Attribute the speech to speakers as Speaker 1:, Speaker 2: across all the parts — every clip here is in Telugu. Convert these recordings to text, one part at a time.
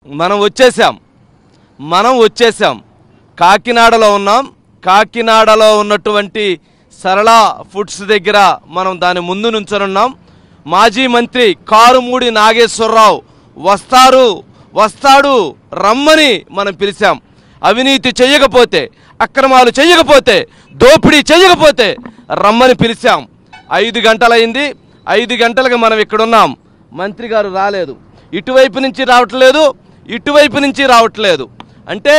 Speaker 1: మనం వచ్చేసాం కాకినాడలో ఉన్నాం. కాకినాడలో ఉన్నటువంటి సరళ ఫుడ్స్ దగ్గర మనం దాని ముందు నుంచొనున్నాం. మాజీ మంత్రి కారుమూడి నాగేశ్వరరావు వస్తాడు రమ్మని మనం పిలిచాం. అవినీతి చేయకపోతే, అక్రమాలు చేయకపోతే, దోపిడీ చేయకపోతే రమ్మని పిలిచాం. 5 గంటలైంది. 5 గంటలకు మనం ఇక్కడున్నాం. మంత్రి గారు రాలేదు. ఇటువైపు నుంచి రావట్లేదు, ఇటువైపు నుంచి రావట్లేదు. అంటే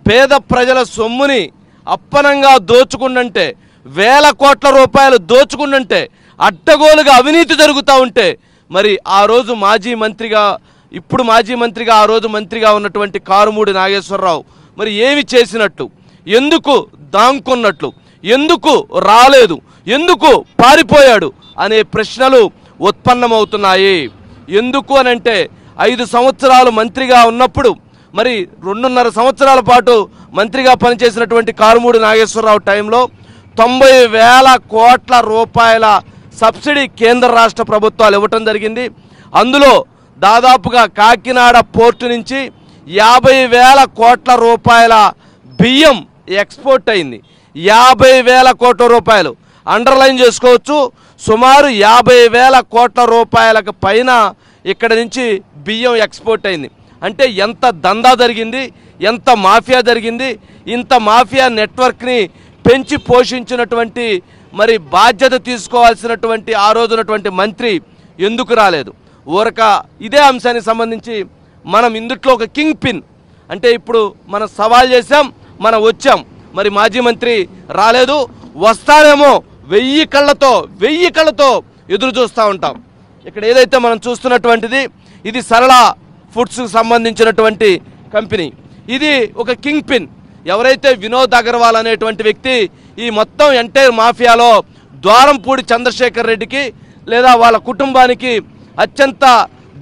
Speaker 1: పేద ప్రజల సొమ్ముని అప్పనంగా దోచుకుంటుంటే, వేల కోట్ల రూపాయలు దోచుకుంటుంటే, అడ్డగోలుగా అవినీతి జరుగుతూ ఉంటే, మరి ఆ రోజు మాజీ మంత్రిగా ఆ రోజు మంత్రిగా ఉన్నటువంటి కారుమూడి నాగేశ్వరరావు మరి ఏమి చేసినట్టు, ఎందుకు దాంకున్నట్లు, ఎందుకు రాలేదు, ఎందుకు పారిపోయాడు అనే ప్రశ్నలు ఉత్పన్నమవుతున్నాయి. ఎందుకు అనంటే 5 సంవత్సరాలు మంత్రిగా ఉన్నప్పుడు, మరి 2.5 సంవత్సరాల పాటు మంత్రిగా పనిచేసినటువంటి కారుమూడి నాగేశ్వరరావు టైంలో 90,000 కోట్ల రూపాయల సబ్సిడీ కేంద్ర రాష్ట్ర ప్రభుత్వాలు ఇవ్వటం జరిగింది. అందులో దాదాపుగా కాకినాడ పోర్టు నుంచి 50,000 కోట్ల రూపాయల బియ్యం ఎక్స్పోర్ట్ అయింది. 50,000 కోట్ల రూపాయలు అండర్లైన్ చేసుకోవచ్చు. సుమారు 50,000 కోట్ల రూపాయలకు పైన ఇక్కడ నుంచి బియ్యం ఎక్స్పోర్ట్ అయింది. అంటే ఎంత దందా జరిగింది, ఎంత మాఫియా జరిగింది. ఇంత మాఫియా నెట్వర్క్ని పెంచి పోషించినటువంటి మరి బాధ్యత తీసుకోవాల్సినటువంటి ఆ రోజునటువంటి మంత్రి ఎందుకు రాలేదు? ఊరక ఇదే అంశానికి సంబంధించి మనం ఇందుట్లో ఒక కింగ్ పిన్ అంటే ఇప్పుడు మనం సవాల్ చేశాం, మనం వచ్చాం. మరి మాజీ మంత్రి రాలేదు. వస్తారేమో 1000 కళ్ళతో ఎదురు చూస్తూ ఉంటాం. ఇక్కడ ఏదైతే మనం చూస్తున్నటువంటిది ఇది సరళ ఫుడ్స్కి సంబంధించినటువంటి కంపెనీ. ఇది ఒక కింగ్ పిన్. ఎవరైతే వినోద్ అగర్వాల్ అనేటువంటి వ్యక్తి ఈ మొత్తం ఎంటైర్ మాఫియాలో ద్వారంపూడి చంద్రశేఖర్ రెడ్డికి లేదా వాళ్ళ కుటుంబానికి అత్యంత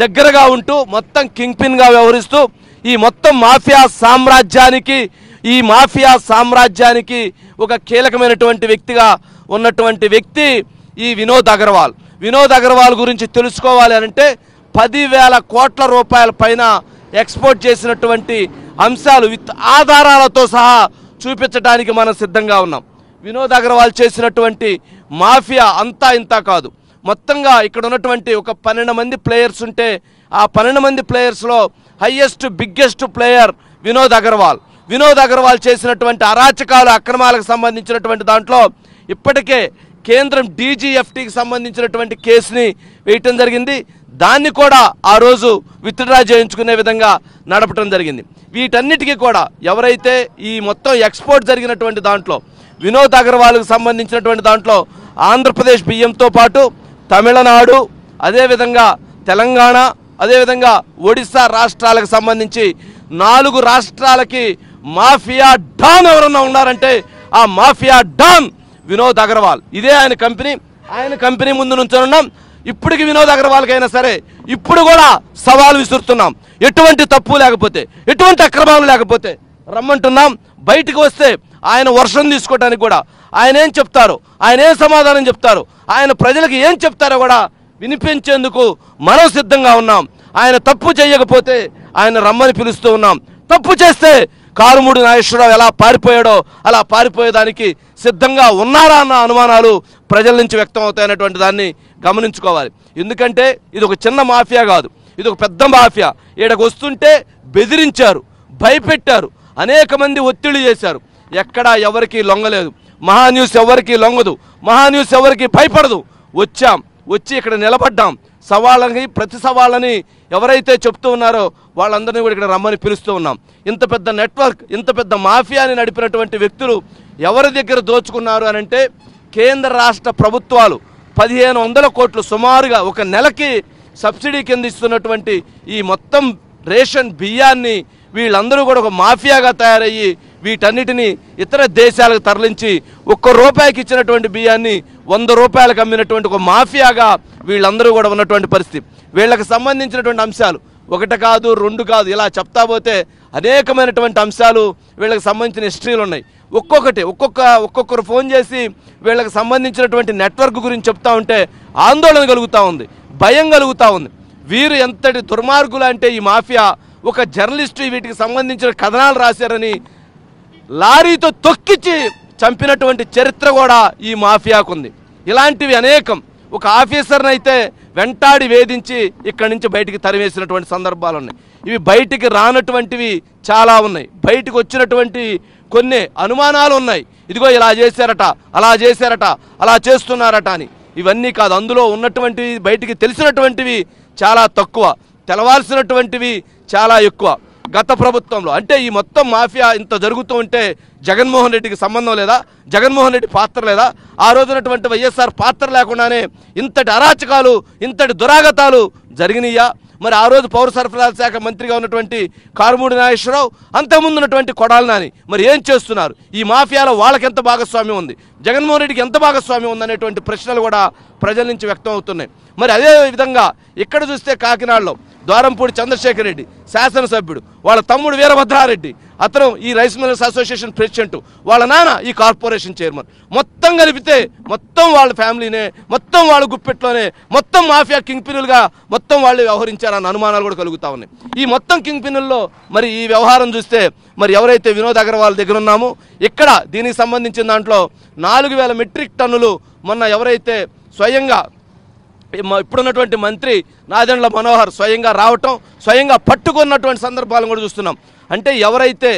Speaker 1: దగ్గరగా ఉంటూ మొత్తం కింగ్ పిన్గా వ్యవహరిస్తూ ఈ మొత్తం మాఫియా సామ్రాజ్యానికి ఒక కీలకమైనటువంటి వ్యక్తిగా ఉన్నటువంటి వ్యక్తి ఈ వినోద్ అగర్వాల్ గురించి తెలుసుకోవాలి అంటే 10,000 కోట్ల రూపాయల పైన ఎక్స్పోర్ట్ చేసినటువంటి అంశాలు విత్ ఆధారాలతో సహా చూపించడానికి మనం సిద్ధంగా ఉన్నాం. వినోద్ అగర్వాల్ చేసినటువంటి మాఫియా అంతా ఇంతా కాదు. మొత్తంగా ఇక్కడ ఉన్నటువంటి ఒక 12 మంది ప్లేయర్స్ ఉంటే ఆ 12 మంది ప్లేయర్స్లో బిగ్గెస్ట్ ప్లేయర్ వినోద్ అగర్వాల్ చేసినటువంటి అరాచకాలు అక్రమాలకు సంబంధించినటువంటి దాంట్లో ఇప్పటికే కేంద్రం DGFTకి సంబంధించినటువంటి కేసుని వేయటం జరిగింది. దాన్ని కూడా ఆ రోజు విత్డ్రా చేయించుకునే విధంగా నడపటం జరిగింది. వీటన్నిటికీ కూడా ఎవరైతే ఈ మొత్తం ఎక్స్పోర్ట్ జరిగినటువంటి దాంట్లో వినోద్ అగర్వాల్కి సంబంధించినటువంటి దాంట్లో ఆంధ్రప్రదేశ్ బియ్యంతో పాటు తమిళనాడు, అదేవిధంగా తెలంగాణ, అదేవిధంగా ఒడిశా రాష్ట్రాలకు సంబంధించి 4 రాష్ట్రాలకి మాఫియా డాన్ ఎవరన్నా ఉన్నారంటే ఆ మాఫియా డాన్ వినోద్ అగర్వాల్. ఇదే ఆయన కంపెనీ ముందు నుంచున్నాం. ఇప్పటికి వినోద్ అగర్వాల్కైనా సరే ఇప్పుడు కూడా సవాల్ విసురుతున్నాం. ఎటువంటి తప్పు లేకపోతే, ఎటువంటి అక్రమాలు లేకపోతే రమ్మంటున్నాం. బయటికి వస్తే ఆయన వర్షం తీసుకోవడానికి కూడా ఆయన ఏం చెప్తారో, ఆయన ఏం సమాధానం చెప్తారో, ఆయన ప్రజలకు ఏం చెప్తారో కూడా వినిపించేందుకు మనం సిద్ధంగా ఉన్నాం. ఆయన తప్పు చేయకపోతే ఆయన రమ్మని పిలుస్తూ ఉన్నాం. తప్పు చేస్తే కారుమూడి నాగేశ్వరరావు ఎలా పారిపోయాడో అలా పారిపోయేదానికి సిద్ధంగా ఉన్నారా అన్న అనుమానాలు ప్రజల నుంచి వ్యక్తం అవుతాయనేటువంటి దాన్ని గమనించుకోవాలి. ఎందుకంటే ఇది ఒక చిన్న మాఫియా కాదు, ఇది ఒక పెద్ద మాఫియా. ఈడకు వస్తుంటే బెదిరించారు, భయపెట్టారు, అనేక మంది ఒత్తిడి చేశారు. ఎక్కడా ఎవరికి లొంగలేదు. మహాన్యూస్ ఎవరికి లొంగదు, మహాన్యూస్ ఎవరికి భయపడదు. వచ్చి ఇక్కడ నిలబడ్డాం. ప్రతి సవాళ్ళని ఎవరైతే చెప్తూ ఉన్నారో వాళ్ళందరినీ కూడా ఇక్కడ రమ్మని పిలుస్తూ ఉన్నాం. ఇంత పెద్ద నెట్వర్క్, ఇంత పెద్ద మాఫియాని నడిపినటువంటి వ్యక్తులు ఎవరి దగ్గర దోచుకున్నారు అనంటే కేంద్ర రాష్ట్ర ప్రభుత్వాలు 1,500 కోట్లు సుమారుగా ఒక నెలకి సబ్సిడీ కింద ఇస్తున్నటువంటి ఈ మొత్తం రేషన్ బియ్యాన్ని వీళ్ళందరూ కూడా ఒక మాఫియాగా తయారయ్యి వీటన్నిటిని ఇతర దేశాలకు తరలించి ₹1 ఇచ్చినటువంటి బియ్యాన్ని ₹100 అమ్మినటువంటి ఒక మాఫియాగా వీళ్ళందరూ కూడా ఉన్నటువంటి పరిస్థితి. వీళ్ళకి సంబంధించినటువంటి అంశాలు 1 కాదు 2 కాదు, ఇలా చెప్తా పోతే అనేకమైనటువంటి అంశాలు వీళ్ళకి సంబంధించిన హిస్టరీలు ఉన్నాయి. ఒక్కొక్కరు ఫోన్ చేసి వీళ్ళకి సంబంధించినటువంటి నెట్వర్క్ గురించి చెప్తా ఉంటే ఆందోళన కలుగుతూ ఉంది, భయం కలుగుతూ ఉంది. వీరు ఎంతటి దుర్మార్గులు అంటే ఈ మాఫియా ఒక జర్నలిస్టు వీటికి సంబంధించిన కథనాలు రాశారని లారీతో తొక్కిచ్చి చంపినటువంటి చరిత్ర కూడా ఈ మాఫియాకు ఉంది. ఇలాంటివి అనేకం. ఒక ఆఫీసర్ని అయితే వెంటాడి వేధించి ఇక్కడి నుంచి బయటికి తరివేసినటువంటి సందర్భాలు ఉన్నాయి. ఇవి బయటికి రానటువంటివి చాలా ఉన్నాయి. బయటికి వచ్చినటువంటి కొన్ని అనుమానాలు ఉన్నాయి. ఇదిగో ఇలా చేశారట, అలా చేశారట, అలా చేస్తున్నారట అని. ఇవన్నీ కాదు. అందులో ఉన్నటువంటివి బయటికి తెలిసినటువంటివి చాలా తక్కువ, తెలవాల్సినటువంటివి చాలా ఎక్కువ. గత ప్రభుత్వంలో అంటే ఈ మొత్తం మాఫియా ఇంత జరుగుతూ ఉంటే జగన్మోహన్ రెడ్డికి సంబంధం లేదా? జగన్మోహన్ రెడ్డి పాత్ర లేదా? ఆ రోజునటువంటి వైఎస్ఆర్ పాత్ర లేకుండానే ఇంతటి అరాచకాలు, ఇంతటి దురాగతాలు జరిగినాయా? మరి ఆ రోజు పౌర సరఫరాల శాఖ మంత్రిగా ఉన్నటువంటి కారుమూడి నాగేశ్వరరావు, అంతకుముందు ఉన్నటువంటి కొడాలి నాని మరి ఏం చేస్తున్నారు? ఈ మాఫియాలో వాళ్ళకి ఎంత భాగస్వామ్యం ఉంది, జగన్మోహన్ రెడ్డికి ఎంత భాగస్వామ్యం ఉందనేటువంటి ప్రశ్నలు కూడా ప్రజల నుంచి వ్యక్తం అవుతున్నాయి. మరి అదే విధంగా ఇక్కడ చూస్తే కాకినాడలో ద్వారంపూడి చంద్రశేఖర్ రెడ్డి శాసనసభ్యుడు, వాళ్ళ తమ్ముడు వీరభద్రారెడ్డి, అతను ఈ రైస్ మిల్లర్స్ అసోసియేషన్ ప్రెసిడెంట్, వాళ్ళ నాన్న ఈ కార్పొరేషన్ చైర్మన్. మొత్తం కలిపితే మొత్తం వాళ్ళ ఫ్యామిలీనే, మొత్తం వాళ్ళ గుప్పెట్లోనే మొత్తం మాఫియా కింగ్ పిన్నులుగా మొత్తం వాళ్ళు వ్యవహరించారన్న అనుమానాలు కూడా కలుగుతా ఉన్నాయి. ఈ మొత్తం కింగ్ పిన్నుల్లో మరి ఈ వ్యవహారం చూస్తే మరి ఎవరైతే వినోద్ అగర్వాల్ దగ్గర ఉన్నామో ఇక్కడ దీనికి సంబంధించిన దాంట్లో 4000 మెట్రిక్ టన్నులు మొన్న ఎవరైతే స్వయంగా ఇప్పుడున్నటువంటి మంత్రి నాదెండ్ల మనోహర్ స్వయంగా రావటం, స్వయంగా పట్టుకున్నటువంటి సందర్భాలను కూడా చూస్తున్నాం. అంటే ఎవరైతే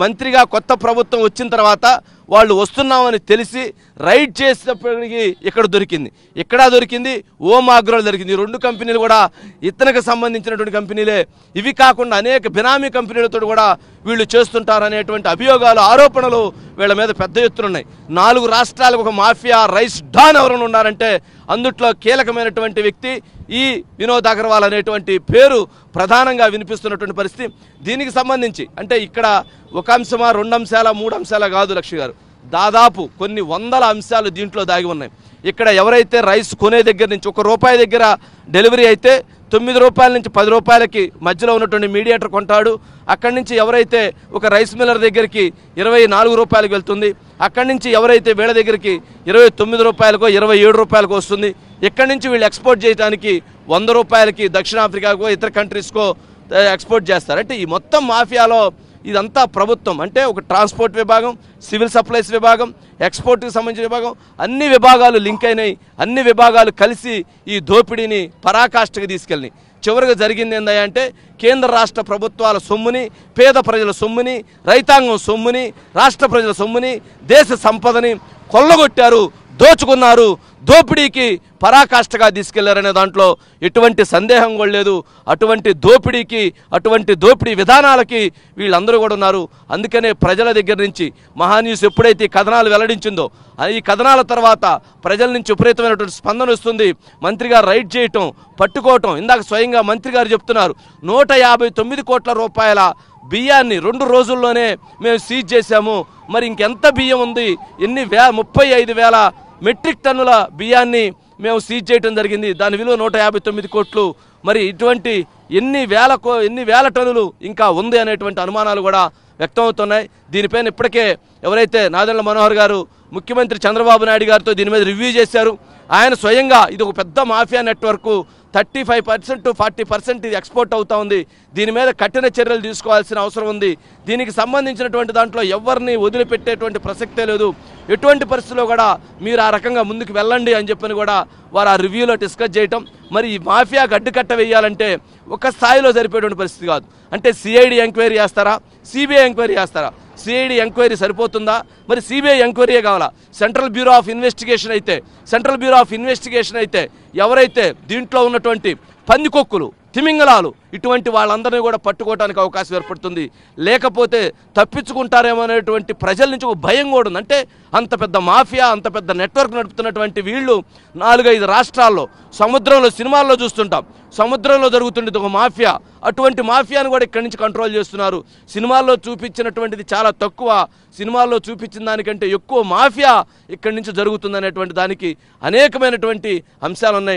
Speaker 1: మంత్రిగా కొత్త ప్రభుత్వం వచ్చిన తర్వాత వాళ్ళు వస్తున్నామని తెలిసి రైడ్ చేసేటప్పటికి ఇక్కడ దొరికింది, ఇక్కడ దొరికింది, ఓం ఆగ్రోలో దొరికింది. ఈ 2 కంపెనీలు కూడా ఇతనికి సంబంధించినటువంటి కంపెనీలే. ఇవి కాకుండా అనేక బినామీ కంపెనీలతో కూడా వీళ్ళు చేస్తుంటారనేటువంటి అభియోగాలు, ఆరోపణలు వీళ్ళ మీద పెద్ద ఎత్తున ఉన్నాయి. 4 రాష్ట్రాలకు ఒక మాఫియా రైస్ డాన్ ఎవరైనా ఉన్నారంటే అందుట్లో కీలకమైనటువంటి వ్యక్తి ఈ వినోద్ అగర్వాల్ అనేటువంటి పేరు ప్రధానంగా వినిపిస్తున్నటువంటి పరిస్థితి. దీనికి సంబంధించి అంటే ఇక్కడ 1 అంశమా, 2 అంశాల, 3 అంశాల కాదు లక్ష్మి గారు, దాదాపు కొన్ని వందల అంశాలు దీంట్లో దాగి ఉన్నాయి. ఇక్కడ ఎవరైతే రైస్ కొనే దగ్గర నుంచి ₹1 దగ్గర డెలివరీ అయితే ₹9 నుంచి ₹10 మధ్యలో ఉన్నటువంటి మీడియేటర్ కొంటాడు. అక్కడి నుంచి ఎవరైతే ఒక రైస్ మిల్లర్ దగ్గరికి ₹24 వెళ్తుంది, అక్కడి నుంచి ఎవరైతే వీళ్ళ దగ్గరికి ₹29కో ₹27కో వస్తుంది. ఇక్కడి నుంచి వీళ్ళు ఎక్స్పోర్ట్ చేయడానికి ₹100కి దక్షిణాఫ్రికాకో ఇతర కంట్రీస్కో ఎక్స్పోర్ట్ చేస్తారు. అంటే ఈ మొత్తం మాఫియాలో ఇదంతా ప్రభుత్వం అంటే ఒక ట్రాన్స్పోర్ట్ విభాగం, సివిల్ సప్లైస్ విభాగం, ఎక్స్పోర్ట్కి సంబంధించిన విభాగం, అన్ని విభాగాలు లింక్ అయినాయి. అన్ని విభాగాలు కలిసి ఈ దోపిడీని పరాకాష్ఠకి తీసుకెళ్ళి చివరిగా జరిగింది ఏందంటే కేంద్ర రాష్ట్ర ప్రభుత్వాల సొమ్ముని, పేద ప్రజల సొమ్ముని, రైతాంగం సొమ్ముని, రాష్ట్ర ప్రజల సొమ్ముని, దేశ సంపదని కొల్లగొట్టారు, దోచుకున్నారు, దోపిడీకి పరాకాష్ఠగా తీసుకెళ్లారనే దాంట్లో ఎటువంటి సందేహం కూడా లేదు. అటువంటి దోపిడీకి, అటువంటి దోపిడీ విధానాలకి వీళ్ళందరూ కూడా ఉన్నారు. అందుకనే ప్రజల దగ్గర నుంచి మహాన్యూస్ ఎప్పుడైతే ఈ కథనాలు వెల్లడించిందో ఈ కథనాల తర్వాత ప్రజల నుంచి విపరీతమైనటువంటి స్పందన వస్తుంది. మంత్రి గారు రైడ్ చేయటం, పట్టుకోవటం, ఇందాక స్వయంగా మంత్రి గారు చెప్తున్నారు 159 కోట్ల రూపాయల బియ్యాన్ని 2 రోజుల్లోనే మేము సీజ్ చేశాము. మరి ఇంకెంత బియ్యం ఉంది? 35,000 మెట్రిక్ టన్నుల బియ్యాన్ని మేము సీజ్ చేయడం జరిగింది. దాని విలువ 159 కోట్లు. మరి ఇటువంటి ఎన్ని వేల టన్నులు ఇంకా ఉంది అనేటువంటి అనుమానాలు కూడా వ్యక్తం అవుతున్నాయి. దీనిపైన ఇప్పటికే ఎవరైతే నాదెండ్ల మనోహర్ గారు ముఖ్యమంత్రి చంద్రబాబు నాయుడు గారితో దీని మీద రివ్యూ చేశారు. ఆయన స్వయంగా ఇది ఒక పెద్ద మాఫియా నెట్వర్క్, 35% to 40% ఇది ఎక్స్పోర్ట్ అవుతా ఉంది, దీని మీద కఠిన చర్యలు తీసుకోవాల్సిన అవసరం ఉంది, దీనికి సంబంధించినటువంటి దాంట్లో ఎవరిని వదిలిపెట్టేటువంటి ప్రసక్తే లేదు, ఎటువంటి పరిస్థితుల్లో కూడా మీరు ఆ రకంగా ముందుకు వెళ్ళండి అని చెప్పని కూడా వారు ఆ రివ్యూలో డిస్కస్ చేయటం. మరి ఈ మాఫియా గడ్డుకట్ట వేయాలంటే ఒక స్థాయిలో సరిపోయేటువంటి పరిస్థితి కాదు. అంటే సిఐడి ఎంక్వైరీ చేస్తారా, సిబిఐ ఎంక్వైరీ చేస్తారా? సిఐడి ఎంక్వైరీ సరిపోతుందా? మరి సిబిఐ ఎంక్వైరీయే కావాలా? సెంట్రల్ బ్యూరో ఆఫ్ ఇన్వెస్టిగేషన్ అయితే ఎవరైతే దీంట్లో ఉన్నటువంటి పందికొక్కులు, తిమింగలాలు ఇటువంటి వాళ్ళందరినీ కూడా పట్టుకోవడానికి అవకాశం ఏర్పడుతుంది. లేకపోతే తప్పించుకుంటారేమో అనేటువంటి ప్రజల నుంచి ఒక భయం కూడా ఉంది. అంటే అంత పెద్ద మాఫియా, అంత పెద్ద నెట్వర్క్ నడుపుతున్నటువంటి వీళ్ళు 4-5 రాష్ట్రాల్లో సముద్రంలో, సినిమాల్లో చూస్తుంటాం, సముద్రంలో జరుగుతుండేది ఒక మాఫియా. అటువంటి మాఫియాను కూడా ఇక్కడి నుంచి కంట్రోల్ చేస్తున్నారు. సినిమాల్లో చూపించినటువంటిది చాలా తక్కువ, సినిమాల్లో చూపించిన దానికంటే ఎక్కువ మాఫియా ఇక్కడి నుంచి జరుగుతుందనేటువంటి దానికి అనేకమైనటువంటి అంశాలు ఉన్నాయి.